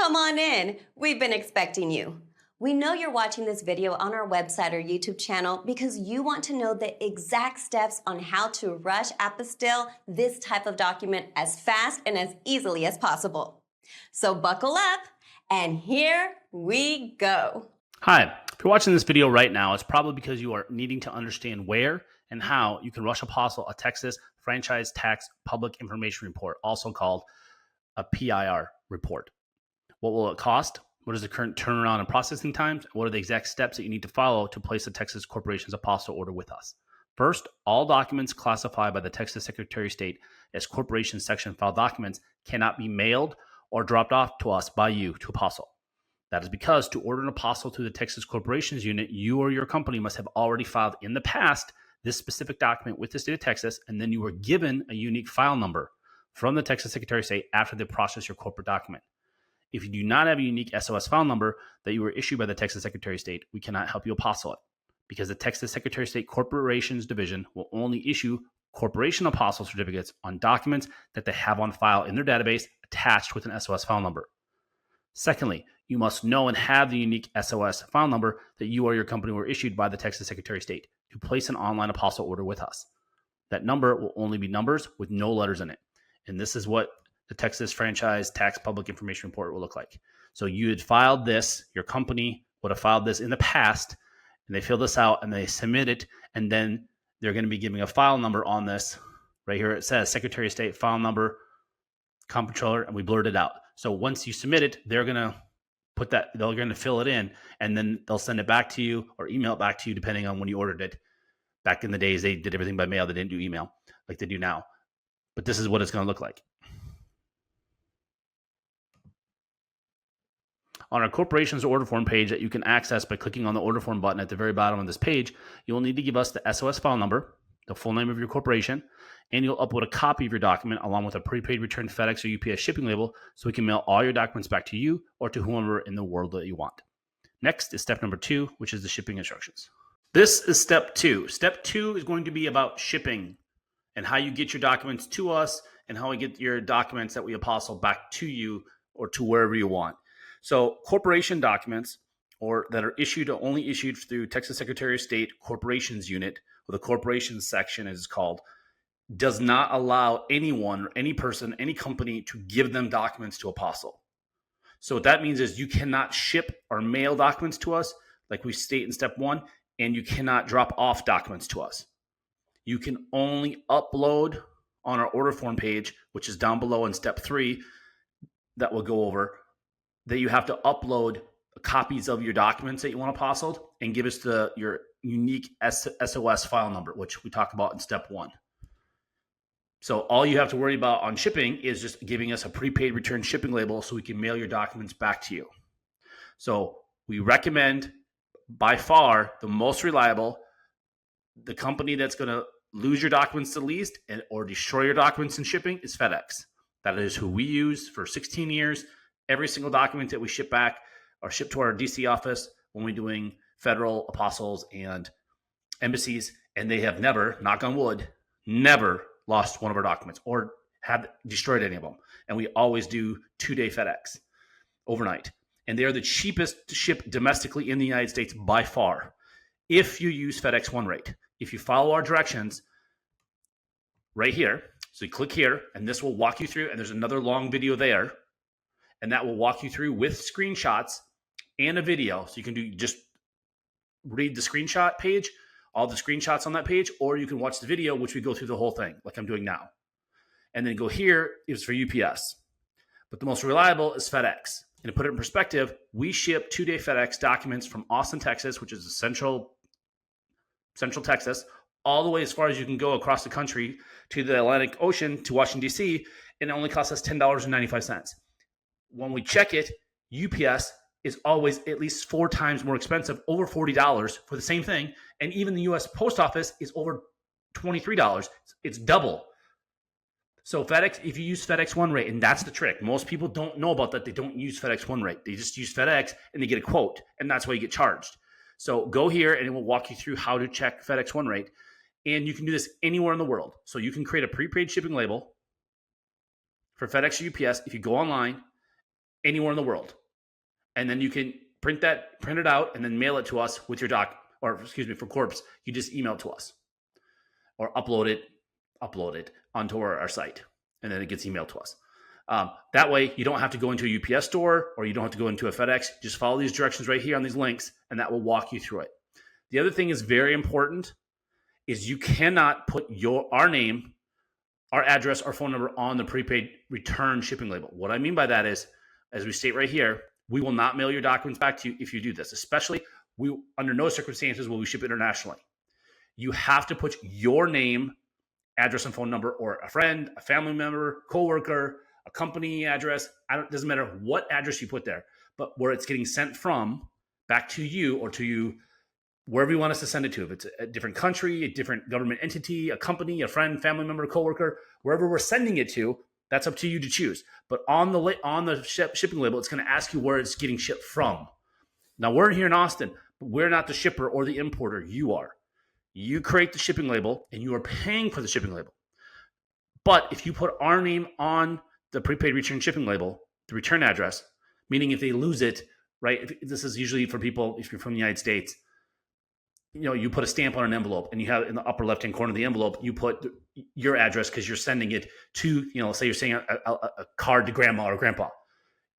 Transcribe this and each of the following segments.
Come on in. We've been expecting you. We know you're watching this video on our website or YouTube channel because you want to know the exact steps on how to rush apostille this type of document as fast and as easily as possible. So buckle up, and here we go. Hi, if you're watching this video right now, it's probably because you are needing to understand where and how you can rush Apostille a Texas Franchise Tax Public Information Report, also called a PIR report. What will it cost? What is the current turnaround and processing times? What are the exact steps that you need to follow to place a Texas Corporation's Apostille order with us? First, all documents classified by the Texas Secretary of State as Corporation Section file documents cannot be mailed or dropped off to us by you to Apostille. That is because to order an Apostille through the Texas Corporations Unit, you or your company must have already filed in the past this specific document with the state of Texas, and then you were given a unique file number from the Texas Secretary of State after they process your corporate document. If you do not have a unique SOS file number that you were issued by the Texas Secretary of State, we cannot help you apostille it because the Texas Secretary of State Corporations Division will only issue corporation apostille certificates on documents that they have on file in their database attached with an SOS file number. Secondly, you must know and have the unique SOS file number that you or your company were issued by the Texas Secretary of State to place an online apostille order with us. That number will only be numbers with no letters in it. And this is what the Texas Franchise Tax Public Information Report will look like. So you had filed this, your company would have filed this in the past, and they fill this out and they submit it, and then they're going to be giving a file number on this. Right here it says Secretary of State file number, comptroller, and we blurred it out. So once you submit it, they're going to put that, they're going to fill it in, and then they'll send it back to you or email it back to you depending on when you ordered it. Back in the days, they did everything by mail. They didn't do email like they do now. But this is what it's going to look like. On our corporation's order form page that you can access by clicking on the order form button at the very bottom of this page, you will need to give us the SOS file number, the full name of your corporation, and you'll upload a copy of your document along with a prepaid return FedEx or UPS shipping label so we can mail all your documents back to you or to whomever in the world that you want. Next is step number 2, which is the shipping instructions. This is step 2. Step 2 is going to be about shipping and how you get your documents to us and how we get your documents that we apostille back to you or to wherever you want. So corporation documents or that are only issued through Texas Secretary of State Corporations Unit, or the Corporations section as it's called, does not allow anyone, any person, any company to give them documents to apostille. So what that means is you cannot ship or mail documents to us like we state in step 1, and you cannot drop off documents to us. You can only upload on our order form page, which is down below in step 3 that we'll go over, that you have to upload copies of your documents that you want apostilled and give us your unique SOS file number, which we talk about in step 1. So all you have to worry about on shipping is just giving us a prepaid return shipping label so we can mail your documents back to you. So we recommend by far the most reliable, the company that's going to lose your documents the least or destroy your documents in shipping is FedEx. That is who we use for 16 years. Every single document that we ship back or ship to our DC office when we're doing federal apostilles and embassies, and they have never, knock on wood, never lost one of our documents or have destroyed any of them. And we always do 2-day FedEx overnight. And they are the cheapest to ship domestically in the United States by far if you use FedEx One Rate. If you follow our directions right here, so you click here, and this will walk you through, and there's another long video there, and that will walk you through with screenshots and a video. So you can just read the screenshot page, all the screenshots on that page, or you can watch the video, which we go through the whole thing like I'm doing now. And then go here is for UPS. But the most reliable is FedEx. And to put it in perspective, we ship 2-day FedEx documents from Austin, Texas, which is central Texas, all the way as far as you can go across the country to the Atlantic Ocean to Washington, D.C., and it only costs us $10.95. When we check it, UPS is always at least 4 times more expensive, over $40 for the same thing. And even the U.S. Post Office is over $23. It's double. So FedEx, if you use FedEx One Rate, and that's the trick. Most people don't know about that. They don't use FedEx One Rate. They just use FedEx and they get a quote, and that's why you get charged. So go here and it will walk you through how to check FedEx One Rate. And you can do this anywhere in the world. So you can create a prepaid shipping label for FedEx or UPS if you go online anywhere in the world. And then you can print it out, and then mail it to us with your for Corps, you just email it to us or upload it onto our site, and then it gets emailed to us. That way, you don't have to go into a UPS store or you don't have to go into a FedEx. Just follow these directions right here on these links, and that will walk you through it. The other thing is very important is you cannot put our name, our address, our phone number on the prepaid return shipping label. What I mean by that is, as we state right here, we will not mail your documents back to you if you do this. Especially, under no circumstances will we ship internationally. You have to put your name, address, and phone number, or a friend, a family member, coworker, a company address. It doesn't matter what address you put there, but where it's getting sent from back to you or to you, wherever you want us to send it to. If it's a different country, a different government entity, a company, a friend, family member, coworker, wherever we're sending it to, that's up to you to choose. But on the shipping label, it's going to ask you where it's getting shipped from. Now, we're here in Austin, but we're not the shipper or the importer. You are. You create the shipping label, and you are paying for the shipping label. But if you put our name on the prepaid return shipping label, the return address, meaning if they lose it, right? This is usually for people, if you're from the United States, you put a stamp on an envelope, and you have in the upper left-hand corner of the envelope, you put your address because you're sending it to, say you're sending a card to grandma or grandpa.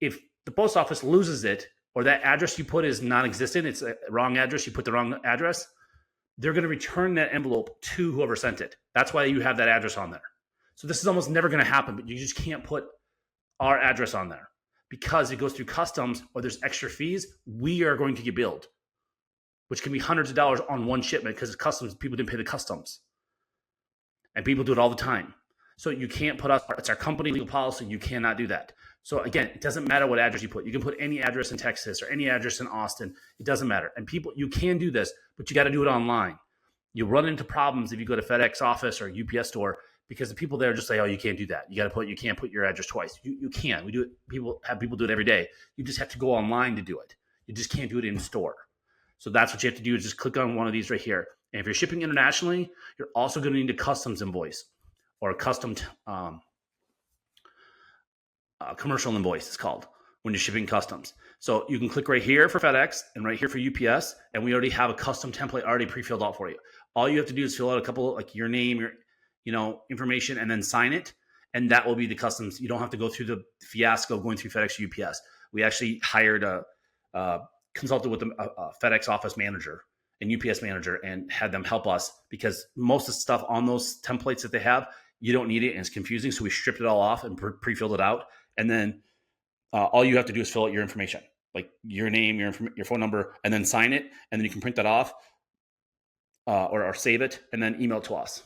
If the post office loses it, or that address you put is non-existent, it's a wrong address, you put the wrong address, they're going to return that envelope to whoever sent it. That's why you have that address on there. So this is almost never going to happen, but you just can't put our address on there because it goes through customs or there's extra fees. We are going to get billed, which can be hundreds of dollars on one shipment because it's customs. People didn't pay the customs. And people do it all the time. So you can't put us, it's our company legal policy. You cannot do that. So again, it doesn't matter what address you put. You can put any address in Texas or any address in Austin. It doesn't matter. And people, you can do this, but you got to do it online. You run into problems if you go to FedEx office or UPS store because the people there just say, oh, you can't do that. You can't put your address twice. You can. We do it. People do it every day. You just have to go online to do it. You just can't do it in store. So that's what you have to do is just click on one of these right here. And if you're shipping internationally, you're also going to need a customs invoice or a custom commercial invoice, it's called, when you're shipping customs. So you can click right here for FedEx and right here for UPS, and we already have a custom template already pre-filled out for you. All you have to do is fill out a couple, like your name, your information, and then sign it, and that will be the customs. You don't have to go through the fiasco of going through FedEx or UPS. We actually hired consulted with a FedEx office manager and UPS manager and had them help us because most of the stuff on those templates that they have, you don't need it and it's confusing. So we stripped it all off and pre-filled it out. And then all you have to do is fill out your information, like your name, your phone number, and then sign it. And then you can print that off or save it and then email it to us.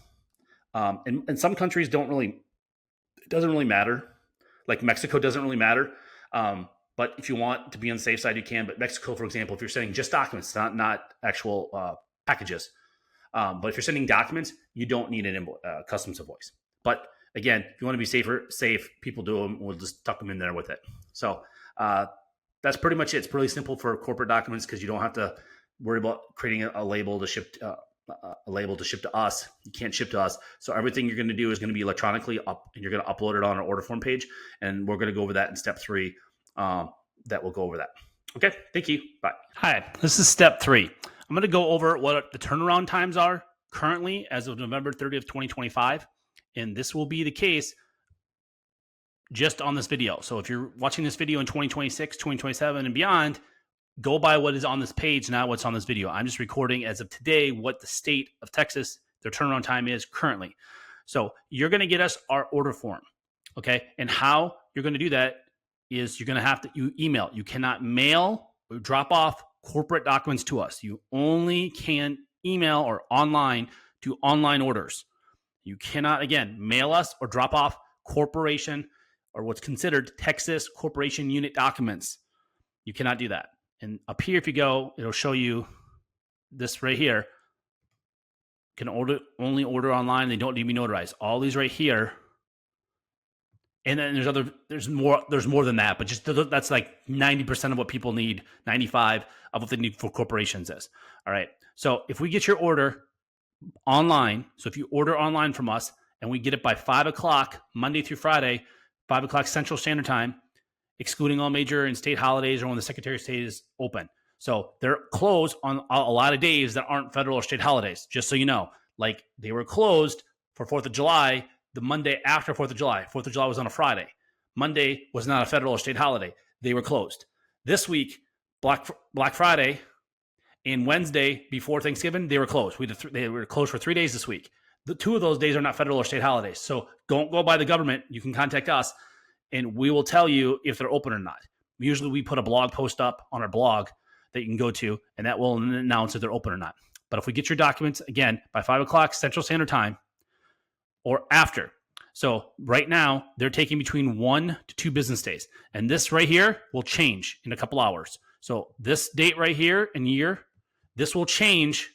And some countries it doesn't really matter. Like Mexico doesn't really matter. But if you want to be on the safe side, you can. But Mexico, for example, if you're sending just documents, not actual packages. But if you're sending documents, you don't need an customs invoice. But again, if you want to be safe, people do them. We'll just tuck them in there with it. So that's pretty much it. It's really simple for corporate documents because you don't have to worry about creating a label to ship to us. You can't ship to us. So everything you're going to do is going to be electronically up, and you're going to upload it on our order form page. And we're going to go over that in step 3. That will go over that. Okay. Thank you. Bye. Hi, this is step 3. I'm going to go over what the turnaround times are currently as of November 30th, 2025. And this will be the case just on this video. So if you're watching this video in 2026, 2027 and beyond, go by what is on this page, not what's on this video. I'm just recording as of today what the state of Texas, their turnaround time is currently. So you're going to get us our order form. Okay. And how you're going to do that is you're going to have to email. You cannot mail or drop off corporate documents to us. You only can email or online do online orders. You cannot, again, mail us or drop off corporation or what's considered Texas corporation unit documents. You cannot do that. And up here, if you go, it'll show you this right here. You can only order online. They don't need to be notarized. All these right here. And then there's more than that, but just that's like 90% of what people need, 95 of what they need for corporations is. All right. So if we get your order online, so if you order online from us and we get it by 5 o'clock, Monday through Friday, 5 o'clock Central Standard Time, excluding all major and state holidays or when the Secretary of State is open. So they're closed on a lot of days that aren't federal or state holidays, just so you know. Like they were closed for 4th of July the Monday after 4th of July. 4th of July was on a Friday. Monday was not a federal or state holiday. They were closed. This week, Black Friday and Wednesday before Thanksgiving, they were closed. They were closed for 3 days this week. The 2 of those days are not federal or state holidays. So don't go by the government. You can contact us, and we will tell you if they're open or not. Usually we put a blog post up on our blog that you can go to, and that will announce if they're open or not. But if we get your documents, again, by 5 o'clock Central Standard Time or after. So right now, they're taking between 1 to 2 business days. And this right here will change in a couple hours. So this date right here and year, this will change.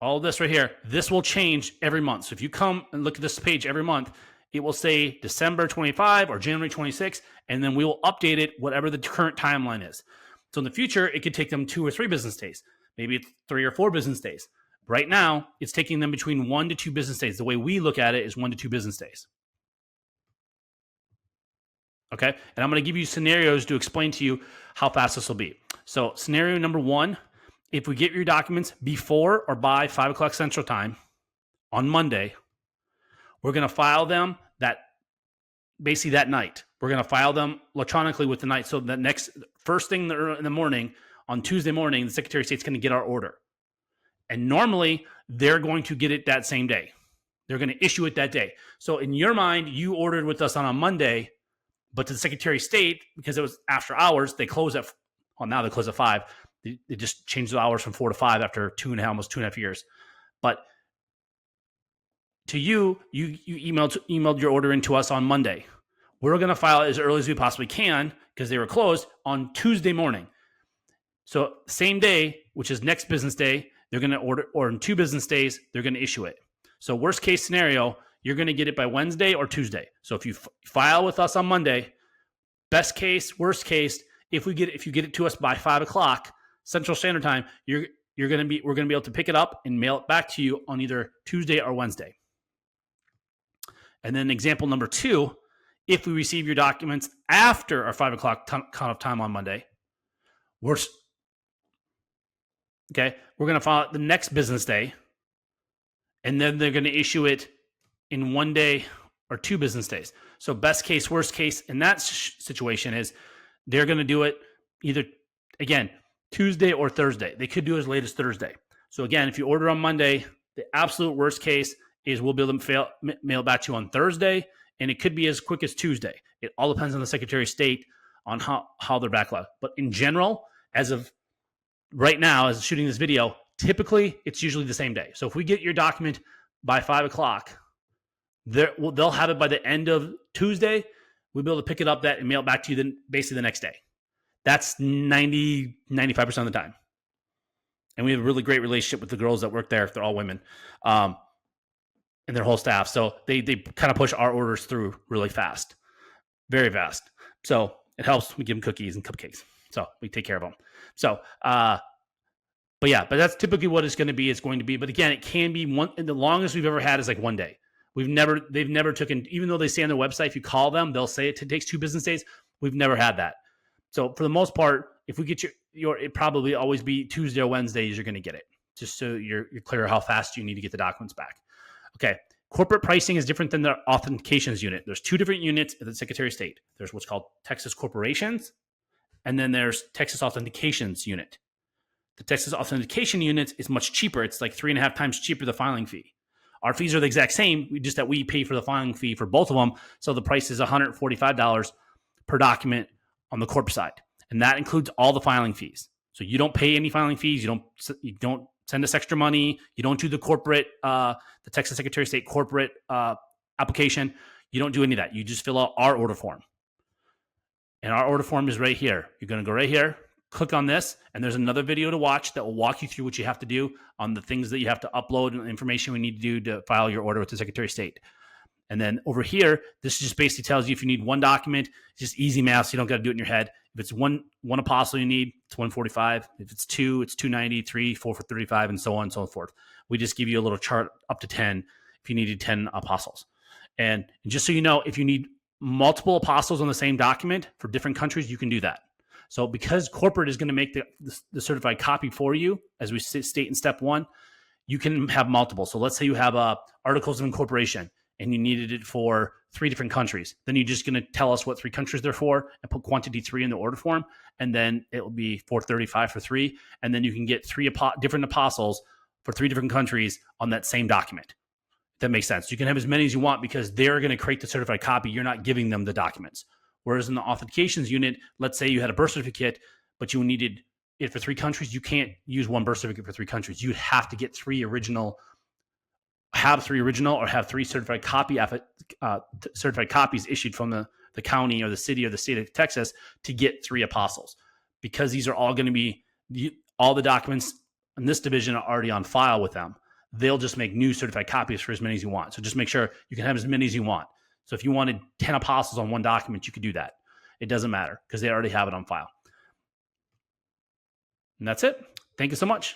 All this right here, this will change every month. So if you come and look at this page every month, it will say December 25 or January 26, and then we will update it whatever the current timeline is. So in the future, it could take them 2 or 3 business days. Maybe it's 3 or 4 business days. Right now, it's taking them between 1 to 2 business days. The way we look at it is 1 to 2 business days. Okay? And I'm going to give you scenarios to explain to you how fast this will be. So scenario number 1, if we get your documents before or by 5 o'clock Central Time on Monday, we're going to file them basically that night. We're going to file them electronically with the night. So the first thing in the morning, on Tuesday morning, the Secretary of State's going to get our order. And normally, they're going to get it that same day. They're going to issue it that day. So in your mind, you ordered with us on a Monday, but to the Secretary of State, because it was after hours, they close at, well, now they close at 5. They just changed the hours from 4 to 5 after almost 2.5 years. But to you emailed your order into us on Monday. We're going to file it as early as we possibly can because they were closed on Tuesday morning. So same day, which is next business day, they're going to order, or in 2 business days, they're going to issue it. So worst case scenario, you're going to get it by Wednesday or Tuesday. So if you file with us on Monday, best case, worst case, if you get it to us by 5 o'clock Central Standard Time, we're going to be able to pick it up and mail it back to you on either Tuesday or Wednesday. And then example number 2, if we receive your documents after our 5 o'clock cutoff time on Monday, we're going to file it the next business day, and then they're going to issue it in 1 day or 2 business days. So best case, worst case in that situation is they're going to do it either, again, Tuesday or Thursday. They could do as late as Thursday. So again, if you order on Monday, the absolute worst case is we'll be able to mail back to you on Thursday, and it could be as quick as Tuesday. It all depends on the Secretary of State on how they're backlogged. But in general, as of right now, as shooting this video, typically it's usually the same day. So if we get your document by 5 o'clock, they'll have it by the end of Tuesday. We'll be able to pick it up and mail it back to you basically the next day. That's 95% of the time. And we have a really great relationship with the girls that work there. They're all women. And their whole staff. So they kind of push our orders through really fast. Very fast. So it helps. We give them cookies and cupcakes. So we take care of them. So, but that's typically what it's going to be. It's going to be, but again, it can be the longest we've ever had is like 1 day. They've never taken, even though they say on their website, if you call them, they'll say it takes 2 business days. We've never had that. So for the most part, if we get it probably always be Tuesday or Wednesdays, you're going to get it, just so you're clear how fast you need to get the documents back. Okay. Corporate pricing is different than the authentications unit. There's 2 different units at the Secretary of State. There's what's called Texas Corporations, and then there's Texas Authentications unit. The Texas Authentication unit is much cheaper. It's like 3.5 times cheaper, the filing fee. Our fees are the exact same, just that we pay for the filing fee for both of them. So the price is $145 per document on the corp side. And that includes all the filing fees. So you don't pay any filing fees. You don't send us extra money. You don't do the corporate, the Texas Secretary of State corporate application. You don't do any of that. You just fill out our order form. And our order form is right here. You're going to go right here, click on this, and there's another video to watch that will walk you through what you have to do on the things that you have to upload and the information we need to do to file your order with the Secretary of State. And then over here, this just basically tells you if you need 1 document, it's just easy math, so you don't got to do it in your head. If it's one apostille you need, it's $145. If it's 2, it's $290, 3, 4 for $35, and so on and so forth. We just give you a little chart up to 10 if you needed 10 apostles. And just so you know, if you need multiple apostles on the same document for different countries, you can do that. So because corporate is going to make the certified copy for you, as we state in step 1, you can have multiple. So let's say you have articles of incorporation and you needed it for 3 different countries. Then you're just going to tell us what 3 countries they're for and put quantity 3 in the order form. And then it will be 435 for 3. And then you can get 3 different apostles for 3 different countries on that same document. That makes sense. You can have as many as you want because they're going to create the certified copy. You're not giving them the documents. Whereas in the authentications unit, let's say you had a birth certificate, but you needed it for 3 countries. You can't use one birth certificate for 3 countries. You'd have to get 3 original, have 3 original, or have 3 certified copies issued from the county or the city or the state of Texas to get 3 apostles, because these are all going to be, all the documents in this division are already on file with them. They'll just make new certified copies for as many as you want. So just make sure you can have as many as you want. So if you wanted 10 apostles on one document, you could do that. It doesn't matter because they already have it on file. And that's it. Thank you so much.